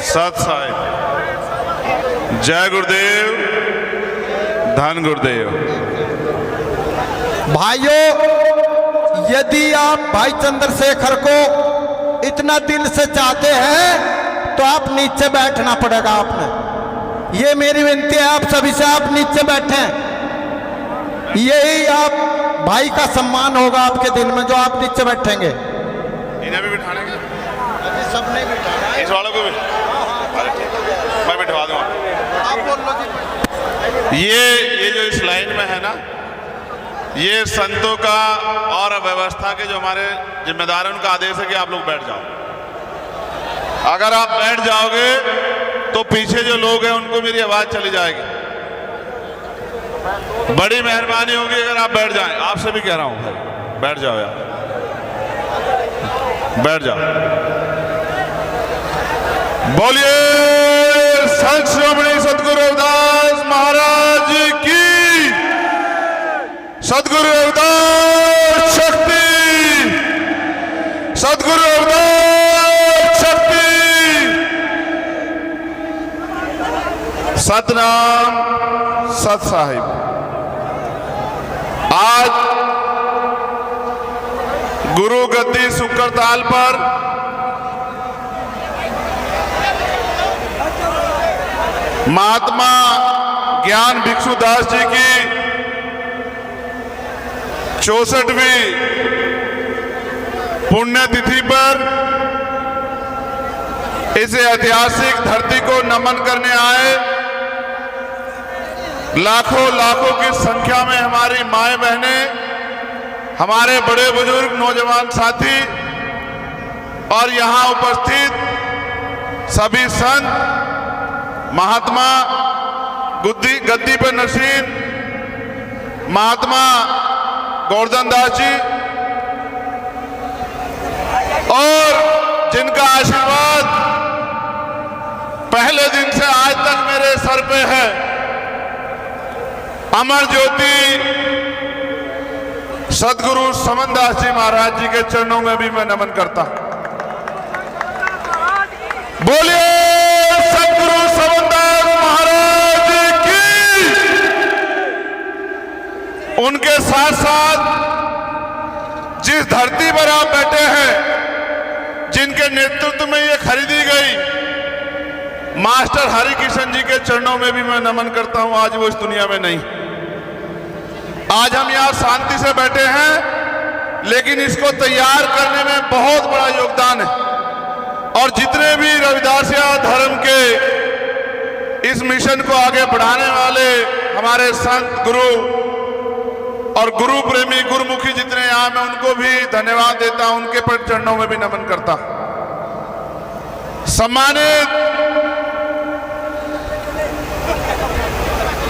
सत साहिब। जय गुरुदेव, धन गुरुदेव। भाइयों, यदि आप भाई चंद्रशेखर को इतना दिल से चाहते हैं तो आप नीचे बैठना पड़ेगा आपने। ये मेरी विनती है आप सभी से, आप नीचे बैठें। यही आप भाई का सम्मान होगा आपके दिल में, जो आप नीचे बैठेंगे। इन्हें भी बिठाने के? सब नहीं बिठाना, इस वालों को भी मैं बिठवा दूंगा। आप बोल लो जी। ये जो इस लाइन में है ना, ये संतों का और व्यवस्था के जो हमारे जिम्मेदार हैं उनका आदेश है कि आप लोग बैठ जाओ। अगर आप बैठ जाओगे तो पीछे जो लोग हैं उनको मेरी आवाज चली जाएगी। बड़ी मेहरबानी होगी अगर आप बैठ जाएं। आपसे भी कह रहा हूं भाई, बैठ जाओ यार, बैठ जाओ। बोलिए संत श्रोमणी सतगुरु रविदास महाराज की। सतगुरु रविदास शक्ति, सतगुरु रविदास शक्ति। सतनाम सत साहिब। आज गुरु गद्दी सुकरताल पर महात्मा ज्ञान भिक्षुदास जी की 64वीं पुण्यतिथि पर इस ऐतिहासिक धरती को नमन करने आए लाखों लाखों की संख्या में हमारी माएं बहनें, हमारे बड़े बुजुर्ग, नौजवान साथी और यहां उपस्थित सभी संत, महात्मा गद्दी पर नशीन महात्मा गोवर्धन दास जी और जिनका आशीर्वाद पहले दिन से आज तक मेरे सर पे है, अमर ज्योति सदगुरु समनदास जी महाराज जी के चरणों में भी मैं नमन करता। बोलिए सदगुरु समनदास महाराज की। उनके साथ साथ जिस धरती पर आप बैठे हैं, जिनके नेतृत्व में ये खरीदी गई, मास्टर हरिकिशन जी के चरणों में भी मैं नमन करता हूं। आज वो इस दुनिया में नहीं। आज हम यहां शांति से बैठे हैं, लेकिन इसको तैयार करने में बहुत बड़ा योगदान है। और जितने भी रविदासिया धर्म के इस मिशन को आगे बढ़ाने वाले हमारे संत, गुरु और गुरु प्रेमी, गुरुमुखी जितने यहां, मैं उनको भी धन्यवाद देता हूं, उनके पर चरणों में भी नमन करता। सम्मानित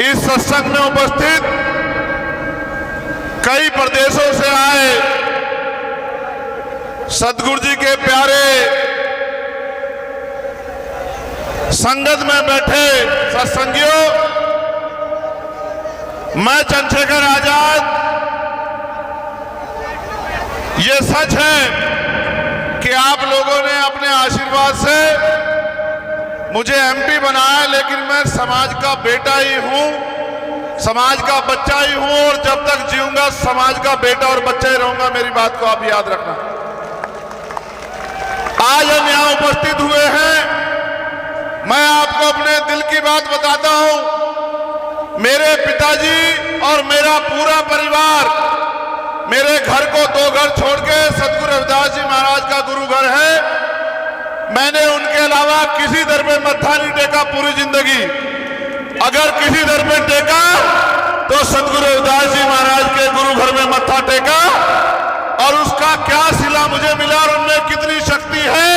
इस सत्संग में उपस्थित कई प्रदेशों से आए सतगुरु जी के प्यारे, संगत में बैठे सत्संगियों, मैं चंद्रशेखर आजाद, ये सच है कि आप लोगों ने अपने आशीर्वाद से मुझे एमपी बनाया, लेकिन मैं समाज का बेटा ही हूं, समाज का बच्चा ही हूं और जब तक जीऊंगा समाज का बेटा और बच्चा ही रहूंगा। मेरी बात को आप याद रखना। आज हम यहां उपस्थित हुए हैं, मैं आपको अपने दिल की बात बताता हूं। मेरे पिताजी और मेरा पूरा परिवार मेरे घर को 2 घर छोड़ के सतगुरु रविदास जी महाराज का गुरु घर है। मैंने उनके अलावा किसी दर पे मत्था नहीं टेका पूरी जिंदगी। अगर किसी दर पे टेका तो सतगुरु रविदास जी महाराज के गुरु घर में मत्था टेका। और उसका क्या सिला मुझे मिला और उनमें कितनी शक्ति है,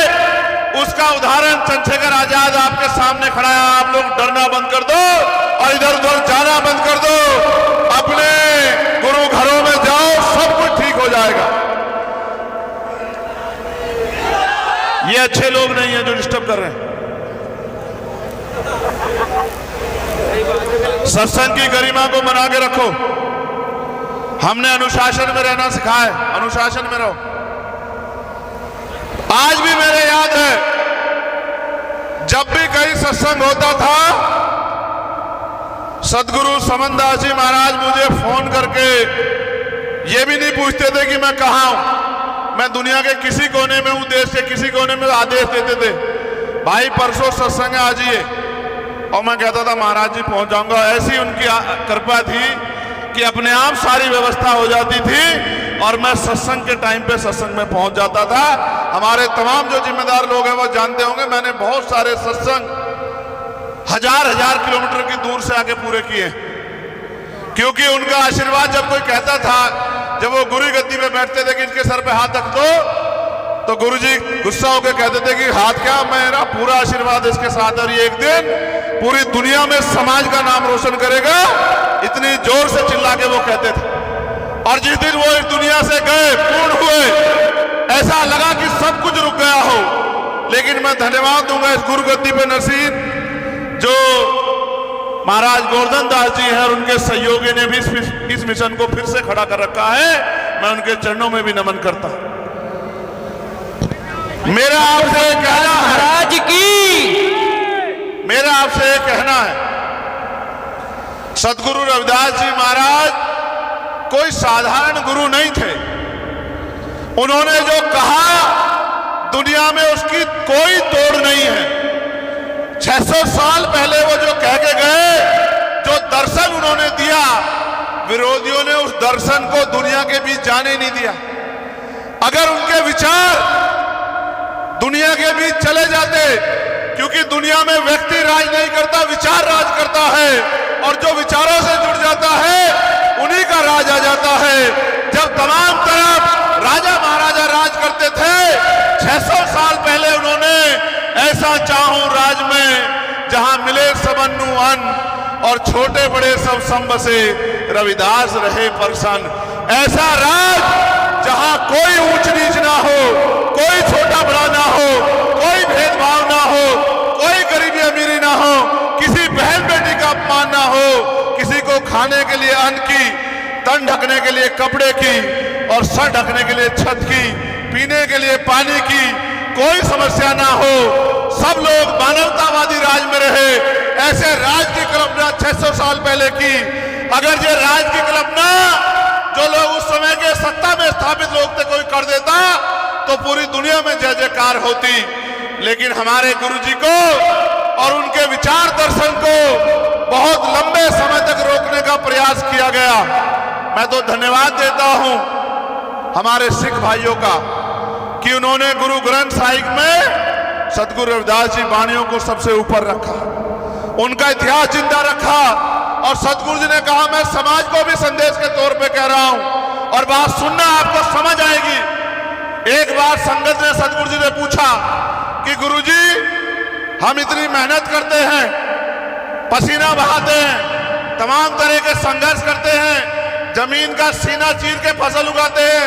उसका उदाहरण चंद्रशेखर आजाद आपके सामने खड़ा है। आप लोग डरना बंद कर दो और इधर उधर जाना बंद कर दो, अपने गुरु घरों में जाओ, सब कुछ ठीक हो जाएगा। ये अच्छे लोग नहीं है जो डिस्टर्ब कर रहे हैं। सत्संग की गरिमा को बना के रखो। हमने अनुशासन में रहना सिखाया है, अनुशासन में रहो। आज भी मेरे याद है जब भी कहीं सत्संग होता था, सदगुरु समनदास जी महाराज मुझे फोन करके ये भी नहीं पूछते थे कि मैं कहाँ हूं। मैं दुनिया के किसी कोने में हूं, देश के किसी कोने में, आदेश देते थे, भाई परसों सत्संग आ जाइए। और मैं कहता था महाराज जी पहुंच जाऊंगा। ऐसी उनकी कृपा थी कि अपने आप सारी व्यवस्था हो जाती थी और मैं सत्संग के टाइम पे सत्संग में पहुंच जाता था। हमारे तमाम जो जिम्मेदार लोग हैं वो जानते होंगे, मैंने बहुत सारे सत्संग हजार किलोमीटर की दूर से आके पूरे किए, क्योंकि उनका आशीर्वाद जब कोई कहता था, जब वो गुरु गद्दी पे बैठते थे कि इनके सर पे हाथ रख दो, तो गुरुजी गुस्सा होकर कहते थे कि हाथ क्या, मेरा पूरा आशीर्वाद इसके साथ, और ये एक दिन पूरी दुनिया में समाज का नाम रोशन करेगा। इतनी जोर से चिल्ला के वो कहते थे। और जिस दिन वो इस दुनिया से गए, पूर्ण हुए, ऐसा लगा कि सब कुछ रुक गया हो। लेकिन मैं धन्यवाद दूंगा इस गुरु गद्दी पे नसीब जो महाराज गोवर्धन दास जी हैं और उनके सहयोगी ने भी इस मिशन को फिर से खड़ा कर रखा है। मैं उनके चरणों में भी नमन करता हूं। मेरा आपसे कहना है, महाराज की, मेरा आपसे कहना है, सदगुरु रविदास जी महाराज कोई साधारण गुरु नहीं थे। उन्होंने जो कहा दुनिया में उसकी कोई तोड़ नहीं है। 600 साल पहले वो जो कह के गए, जो दर्शन उन्होंने दिया, विरोधियों ने उस दर्शन को दुनिया के बीच जाने नहीं दिया। अगर उनके विचार दुनिया के बीच चले जाते, क्योंकि दुनिया में व्यक्ति राज नहीं करता, विचार राज करता है, और जो विचारों से जुड़ जाता है उन्हीं का राज आ जाता है। जब तमाम तरफ राजा महाराजा राज करते थे, 600 साल पहले उन्होंने ऐसा चाहूं राज में जहां मिले सबन्नु अन्न और छोटे बड़े सब संबसे, रविदास रहे प्रसन्न। ऐसा राज जहां कोई ऊंच नीच ना हो, कोई छोटा बड़ा ना हो, कोई भेदभाव ना हो, कोई गरीबी अमीरी ना हो, किसी बहन बेटी का अपमान ना हो, किसी को खाने के लिए अन्न की, तन ढकने के लिए कपड़े की और सर ढकने के लिए छत की, पीने के लिए पानी की कोई समस्या ना हो, सब लोग मानवतावादी राज में रहे। ऐसे राज की कल्पना 600 साल पहले की। अगर ये राज की कल्पना जो लोग उस समय के सत्ता में स्थापित लोग थे कोई कर देता तो पूरी दुनिया में जय जयकार होती। लेकिन हमारे गुरुजी को और उनके विचार दर्शन को बहुत लंबे समय तक रोकने का प्रयास किया गया। मैं तो धन्यवाद देता हूं हमारे सिख भाइयों का कि उन्होंने गुरु ग्रंथ साहिब में सदगुरु रविदास जी वाणियों को सबसे ऊपर रखा, उनका इतिहास जिंदा रखा। और सदगुरु जी ने कहा मैं समाज को भी संदेश के तौर पे कह रहा हूं और बात सुनना, आपको समझ आएगी। एक बार संगत ने सदगुरु जी ने पूछा कि गुरुजी हम इतनी मेहनत करते हैं, पसीना बहाते हैं, तमाम तरह के संघर्ष करते हैं, जमीन का सीना चीर के फसल उगाते हैं,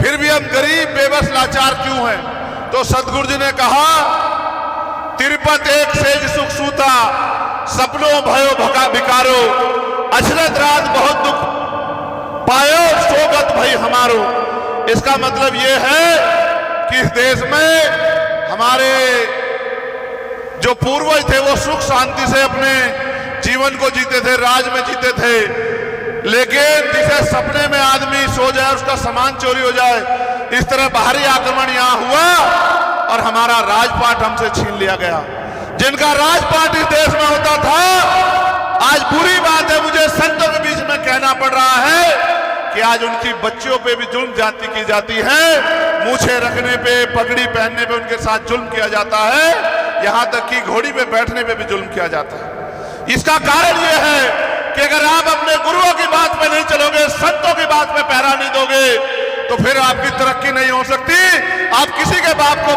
फिर भी हम गरीब बेबस लाचार क्यों हैं? तो सदगुरु जी ने कहा तिरुपत एक सेज सुख सूता, सपनों भयो भका भिकारो, अशरत रात बहुत दुख पायो, सोगत भई हमारो। इसका मतलब यह है कि इस देश में हमारे जो पूर्वज थे वो सुख शांति से अपने जीवन को जीते थे, राज में जीते थे। लेकिन जिसे सपने में आदमी सो जाए उसका सामान चोरी हो जाए, इस तरह बाहरी आक्रमण यहां हुआ और हमारा राजपाट हमसे छीन लिया गया। जिनका राजपाट इस देश में होता था, आज बुरी बात है मुझे संतों के बीच में कहना पड़ रहा है कि आज उनकी बच्चियों पे भी जुल्म जाति की जाती है, मूछें रखने पे, पगड़ी पहनने पे उनके साथ जुल्म किया जाता है, यहां तक कि घोड़ी पे बैठने पे भी जुल्म किया जाता है। इसका कारण यह है कि अगर आप अपने गुरुओं की बात पे नहीं चलोगे, संतों की बात पे पहरा नहीं दोगे, तो फिर आपकी तरक्की नहीं हो सकती। आप किसी के बाप को